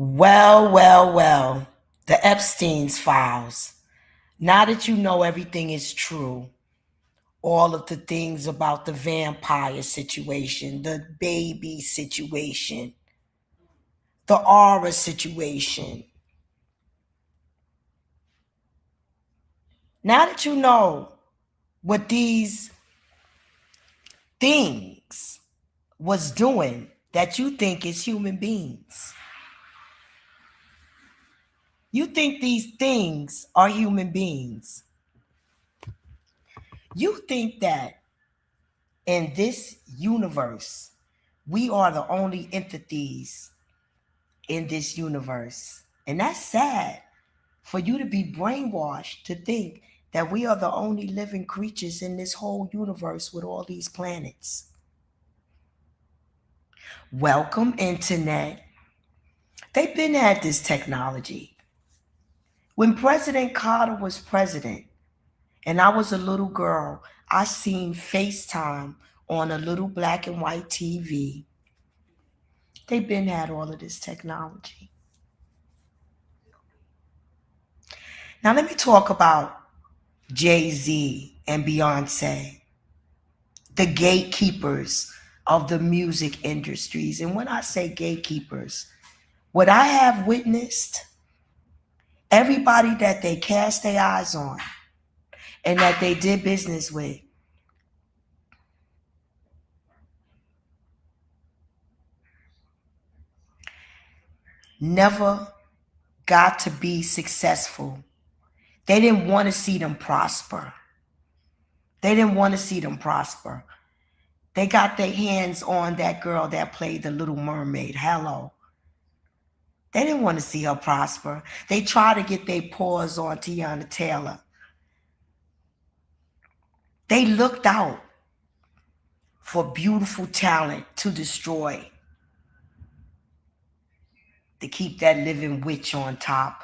Well. The Epstein's files. Now that you know everything is true, all of the things about the vampire situation, the baby situation, the aura situation. Now that you know what these things was doing that you think is human beings. You think these things are human beings. You think that in this universe, we are the only entities in this universe. And that's sad for you to be brainwashed to think that we are the only living creatures in this whole universe with all these planets. Welcome, Internet. They've been had this technology. When President Carter was president and I was a little girl, I seen FaceTime on a little black and white TV. They've been had all of this technology. Now let me talk about Jay-Z and Beyonce, the gatekeepers of the music industries. And when I say gatekeepers, what I have witnessed, everybody that they cast their eyes on and that they did business with, never got to be successful. They didn't want to see them prosper. They didn't want to see them prosper. They got their hands on that girl that played the Little Mermaid. Hello. They didn't want to see her prosper. They tried to get their paws on Tiana Taylor. They looked out for beautiful talent to destroy, to keep that living witch on top.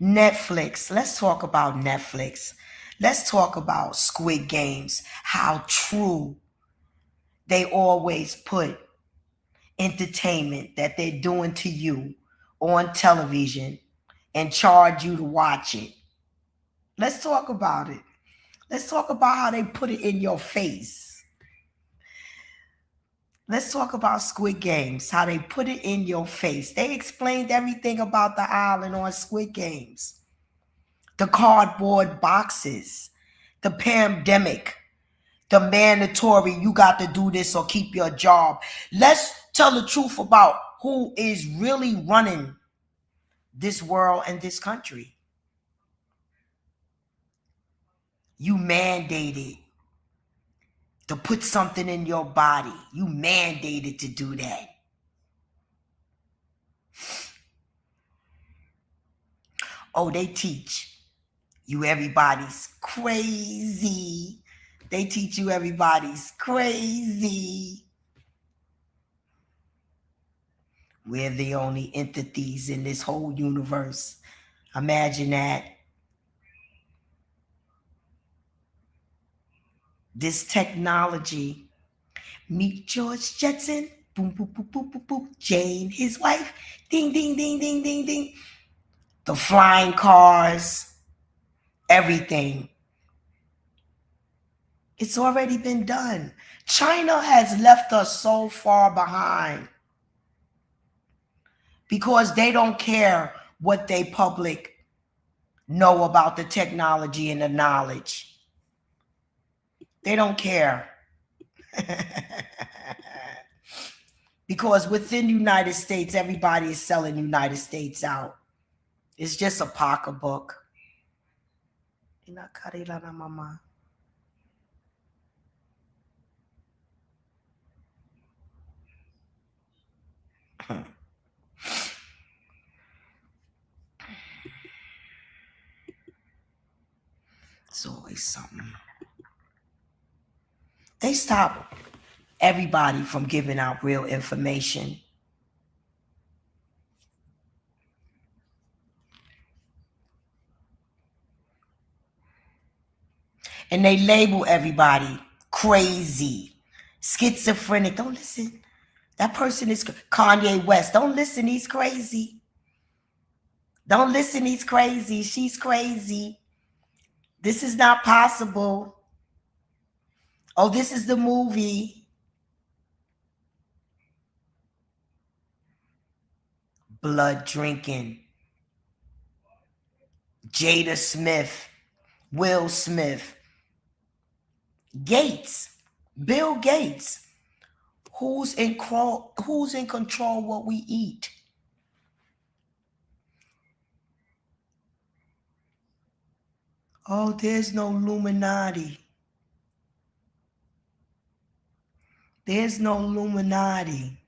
Netflix. Let's talk about Netflix. Let's talk about Squid Games, how true they always put entertainment that they're doing to you on television and charge you to watch it. Let's talk about it. Let's talk about how they put it in your face. Let's talk about Squid Games, how they put it in your face. They explained everything about the island on Squid Games. The cardboard boxes, the pandemic, the mandatory, you got to do this or keep your job. Let's tell the truth about who is really running this world and this country. You mandated to put something in your body. You mandated to do that. Oh, they teach you everybody's crazy. They teach you everybody's crazy. We're the only entities in this whole universe. Imagine that. This technology. Meet George Jetson. Boom, boom, boom, boom, boom, boom. Jane, his wife. Ding, ding, ding, ding, ding, ding. The flying cars. Everything. It's already been done. China has left us so far behind because they don't care what they public know about the technology and the knowledge. They don't care. Because within the United States, everybody is selling the United States out. It's just a pocketbook. It's always something. They stop everybody from giving out real information. And they label everybody crazy. schizophrenic. Don't listen. That person is Kanye West. Don't listen. He's crazy. Don't listen. He's crazy. She's crazy. This is not possible. Oh, this is the movie. Blood drinking. Jada Smith. Will Smith. Gates. Bill Gates. Who's in control what we eat? Oh, there's no Illuminati. There's no Illuminati.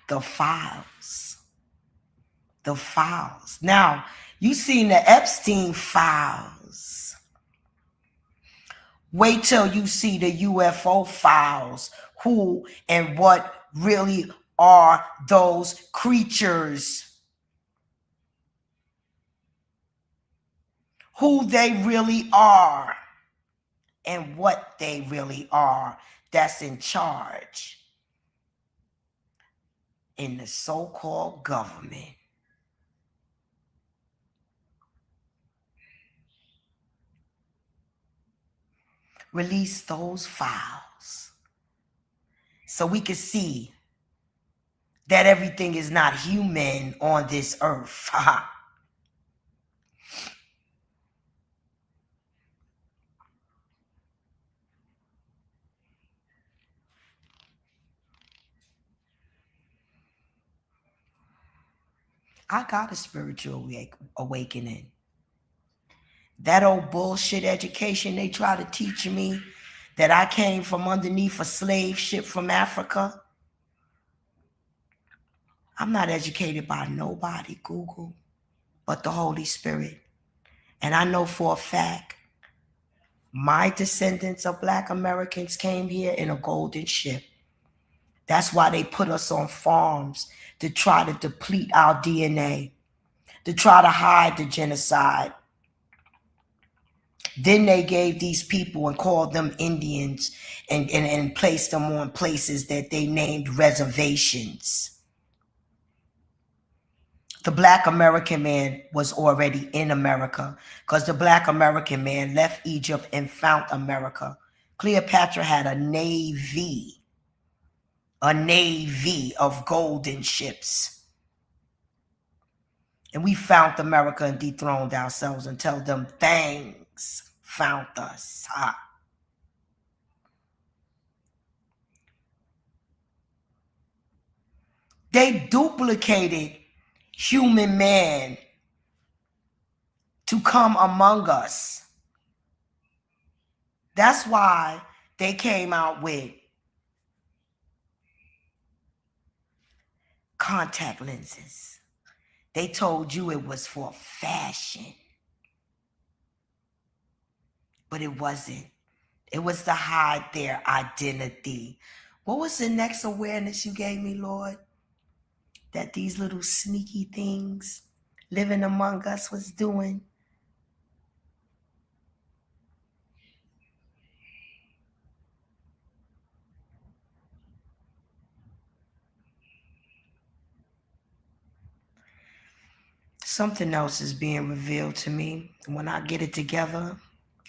The files. The files. Now, you seen the Epstein files. Wait till you see the UFO files. Who and what really are those creatures? Who they really are and what they really are that's in charge in the so-called government. Release those files so we can see that everything is not human on this earth. I got a spiritual awakening. That old bullshit education they try to teach me, that I came from underneath a slave ship from Africa. I'm not educated by nobody, Google, but the Holy Spirit. And I know for a fact, my descendants of Black Americans came here in a golden ship. That's why they put us on farms, to try to deplete our DNA, to try to hide the genocide. Then they gave these people and called them Indians and placed them on places that they named reservations. The Black American man was already in America, because the Black American man left Egypt and found America. Cleopatra had a navy of golden ships. And we found America and dethroned ourselves and tell them, thanks, found us. They duplicated human man to come among us. That's why they came out with contact lenses. They told you it was for fashion, but it wasn't. It was to hide their identity. What was the next awareness you gave me, Lord? That these little sneaky things living among us was doing? Something else is being revealed to me. When I get it together,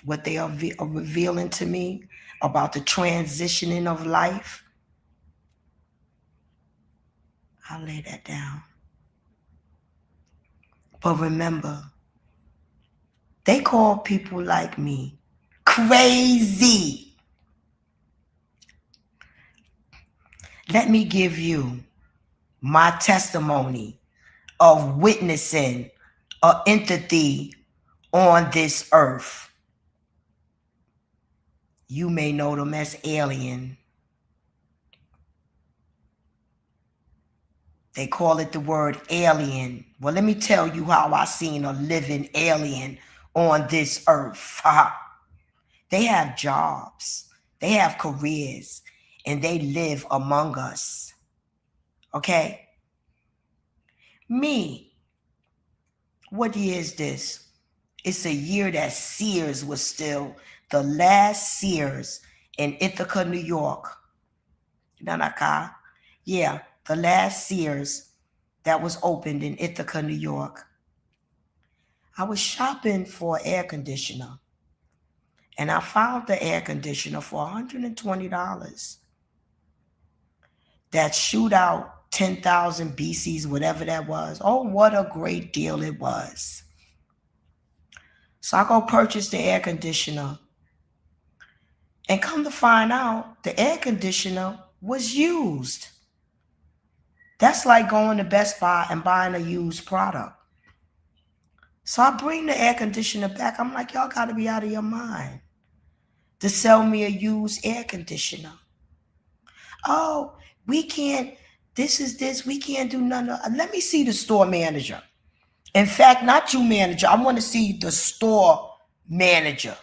what they are revealing to me about the transitioning of life, I'll lay that down. But remember, they call people like me crazy. Let me give you my testimony of witnessing an entity on this earth. You may know them as alien. They call it the word alien. Well, let me tell you how I seen a living alien on this earth. They have jobs, they have careers, and they live among us. Okay? Me, What year is this? It's a year that Sears was still the last Sears in Ithaca, New York. Nanaka. Yeah, the last Sears that was opened in Ithaca, New York. I was shopping for air conditioner and I found the air conditioner for $120 that shoot out 10,000 BCs, whatever that was. Oh, what a great deal it was. So I go purchase the air conditioner and come to find out the air conditioner was used. That's like going to Best Buy and buying a used product. So I bring the air conditioner back. I'm like, y'all got to be out of your mind to sell me a used air conditioner. Oh, we can't, this is this, we can't do none of, let me see the store manager. In fact, not you manager, I want to see the store manager.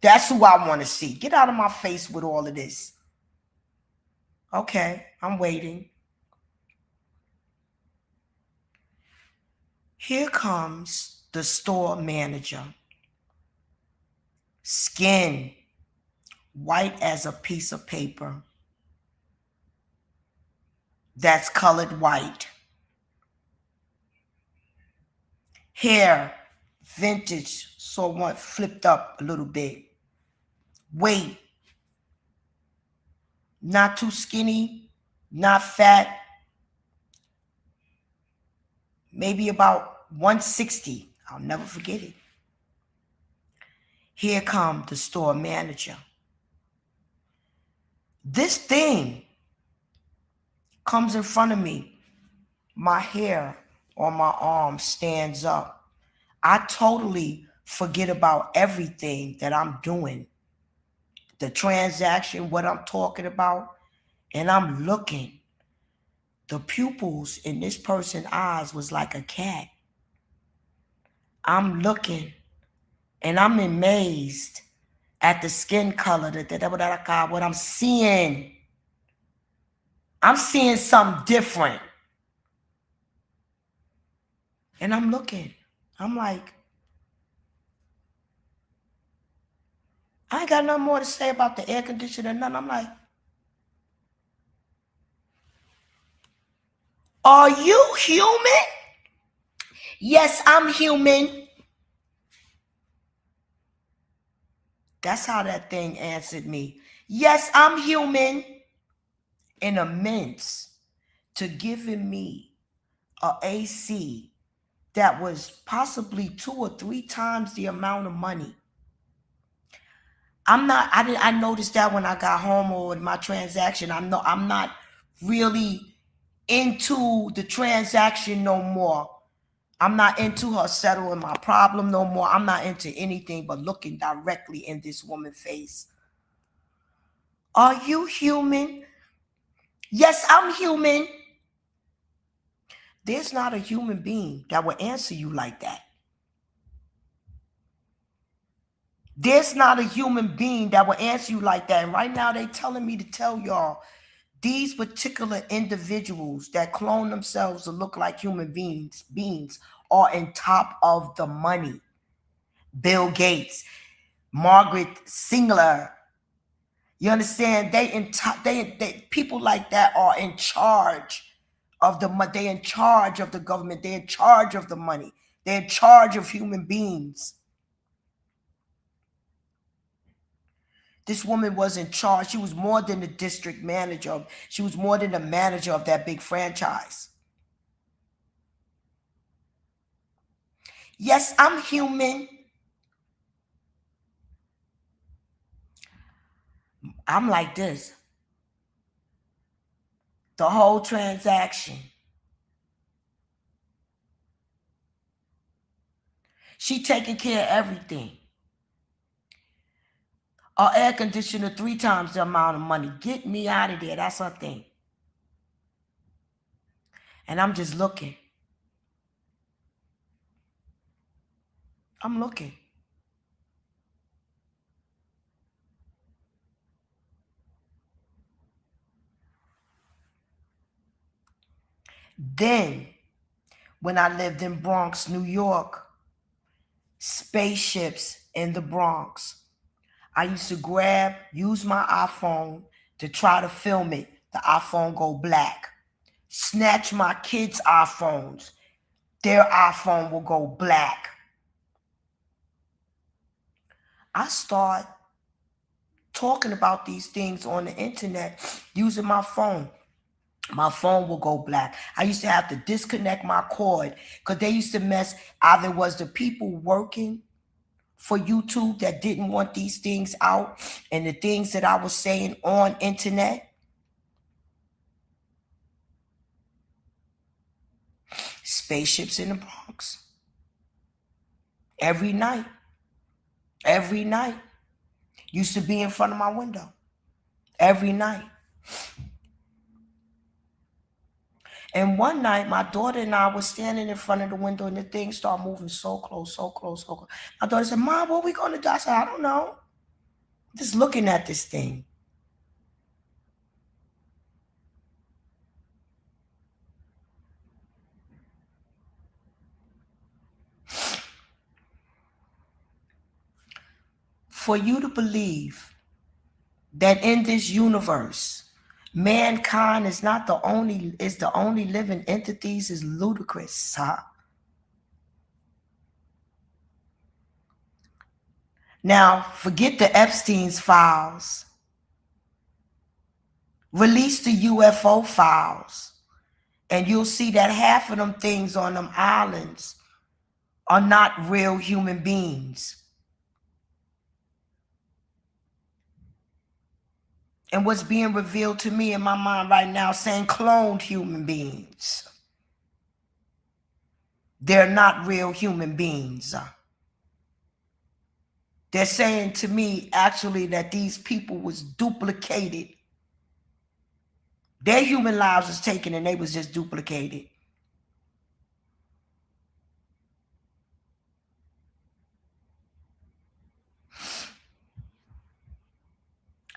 That's who I want to see. Get out of my face with all of this. Okay, I'm waiting. Here comes the store manager. Skin white as a piece of paper that's colored white. Hair, vintage, so what, flipped up a little bit. Weight, not too skinny, not fat, maybe about 160. I'll never forget it. Here comes the store manager. This thing comes in front of me. My hair on my arm stands up. I totally forget about everything that I'm doing. The transaction, what I'm talking about, and I'm looking. The pupils in this person's eyes was like a cat. I'm looking and I'm amazed at the skin color, what I'm seeing. I'm seeing something different. And I'm looking. I'm like, I ain't got nothing more to say about the air conditioner or nothing. I'm like, are you human? Yes, I'm human. That's how that thing answered me. Yes, I'm human. In immense to giving me a AC that was possibly 2 or 3 times the amount of money. I noticed that when I got home or in my transaction. I'm not really into the transaction no more. I'm not into her settling my problem no more. I'm not into anything but looking directly in this woman's face. Are you human? Yes, I'm human. There's not a human being that will answer you like that. There's not a human being that will answer you like that. And right now they're telling me to tell y'all, these particular individuals that clone themselves to look like human beings are in top of the money. Bill Gates, Margaret Singler. You understand? They people like that are in charge of the money. They're in charge of the government. They're in charge of the money. They're in charge of human beings. This woman was in charge. She was more than the district manager. She was more than the manager of that big franchise. Yes, I'm human. I'm like this. The whole transaction. She taking care of everything. Our air conditioner 3 times the amount of money. Get me out of there. That's her thing. And I'm just looking. I'm looking. Then, when I lived in Bronx, New York, spaceships in the Bronx. I used to use my iPhone to try to film it. The iPhone go black. Snatch my kids' iPhones. Their iPhone will go black. I start talking about these things on the internet using my phone. My phone will go black. I used to have to disconnect my cord because they used to mess. Either was the people working for YouTube that didn't want these things out, and the things that I was saying on internet. Spaceships in the Bronx. Every night. Every night. Used to be in front of my window. Every night. And one night, my daughter and I were standing in front of the window, and the thing started moving so close, so close, so close. My daughter said, "Mom, what are we going to do?" I said, "I don't know. Just looking at this thing." For you to believe that in this universe, mankind is the only living entities is ludicrous, huh? Now, forget the Epstein's files. Release the UFO files, and you'll see that half of them things on them islands are not real human beings. And what's being revealed to me in my mind right now saying cloned human beings. They're not real human beings. They're saying to me actually that these people was duplicated. Their human lives was taken and they was just duplicated.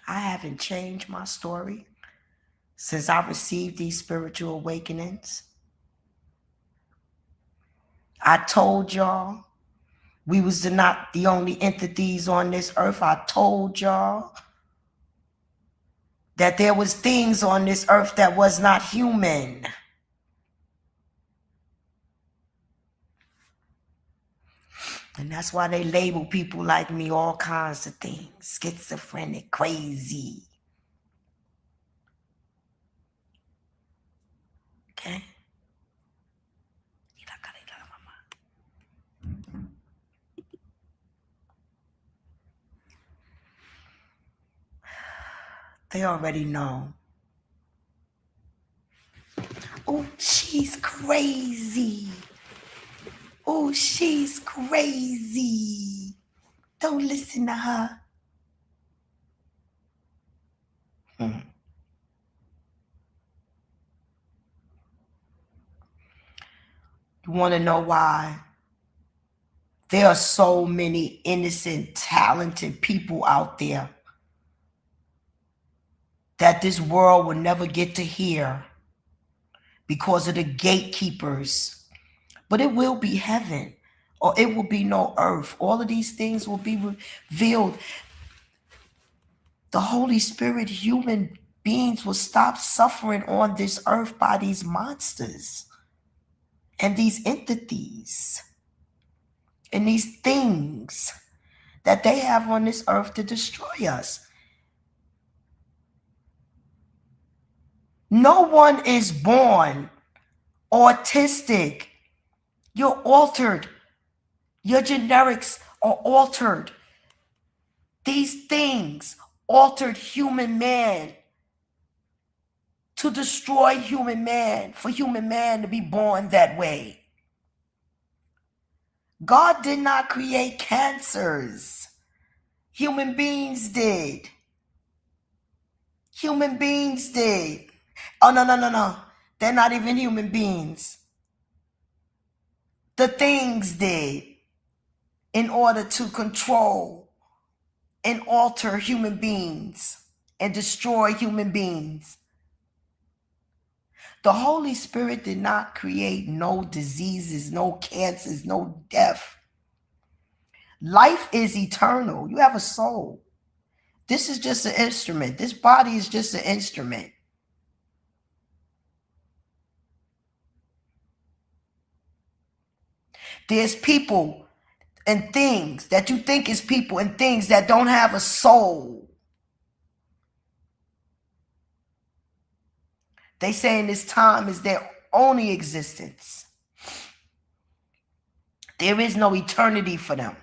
I haven't changed my story since I received these spiritual awakenings. I told y'all we was not the only entities on this earth. I told y'all that there was things on this earth that was not human. And that's why they label people like me all kinds of things. Schizophrenic, crazy. Okay? They already know. Oh, she's crazy. Oh, she's crazy. Don't listen to her. You want to know why? There are so many innocent, talented people out there that this world will never get to hear because of the gatekeepers. But it will be heaven, or it will be no earth. All of these things will be revealed. The Holy Spirit, human beings will stop suffering on this earth by these monsters and these entities and these things that they have on this earth to destroy us. No one is born autistic. You're altered. Your genetics are altered. These things altered human man to destroy human man, for human man to be born that way. God did not create cancers. Human beings did. Human beings did. Oh, no. They're not even human beings. The things did in order to control and alter human beings and destroy human beings. The Holy Spirit did not create no diseases, no cancers, no death. Life is eternal. You have a soul. This is just an instrument. This body is just an instrument. There's people and things that you think is people and things that don't have a soul. They say in this time is their only existence. There is no eternity for them.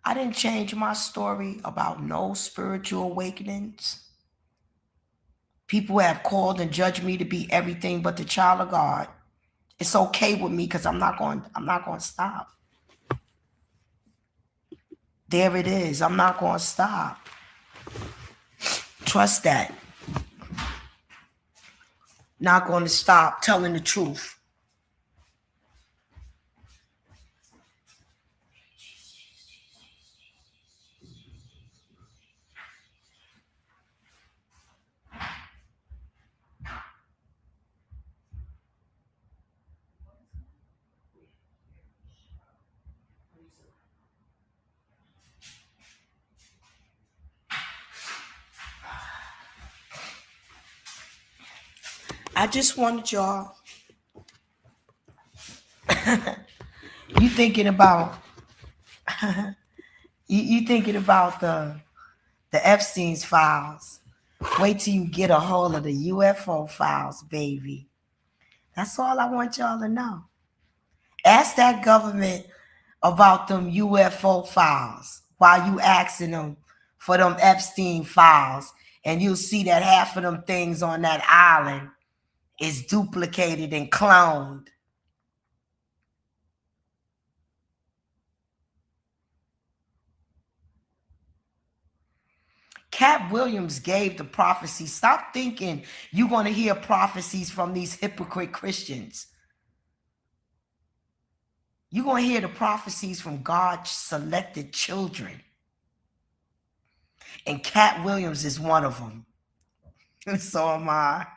I didn't change my story about no spiritual awakenings. People have called and judged me to be everything but the child of God. It's okay with me because I'm not going to stop. There it is. I'm not going to stop. Trust that. Not going to stop telling the truth. I just wanted y'all, you thinking about, you thinking about the Epstein's files. Wait till you get a hold of the UFO files, baby. That's all I want y'all to know. Ask that government about them UFO files while you asking them for them Epstein files, and you'll see that half of them things on that island is duplicated and cloned. Cat Williams gave the prophecy. Stop thinking you're going to hear prophecies from these hypocrite Christians. You're going to hear the prophecies from God's selected children. And Cat Williams is one of them. And so am I.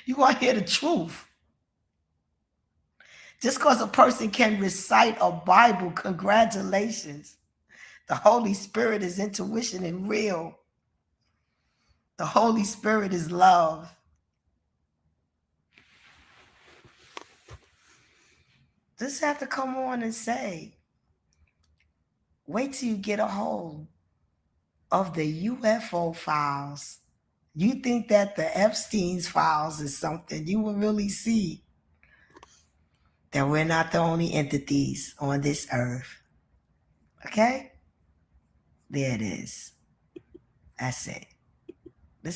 You're going to hear the truth. Just because a person can recite a Bible, congratulations. The Holy Spirit is intuition and real. The Holy Spirit is love. Just have to come on and say, wait till you get a hold of the UFO files. You think that the Epstein's files is something, you will really see that we're not the only entities on this earth. Okay? There it is. That's it.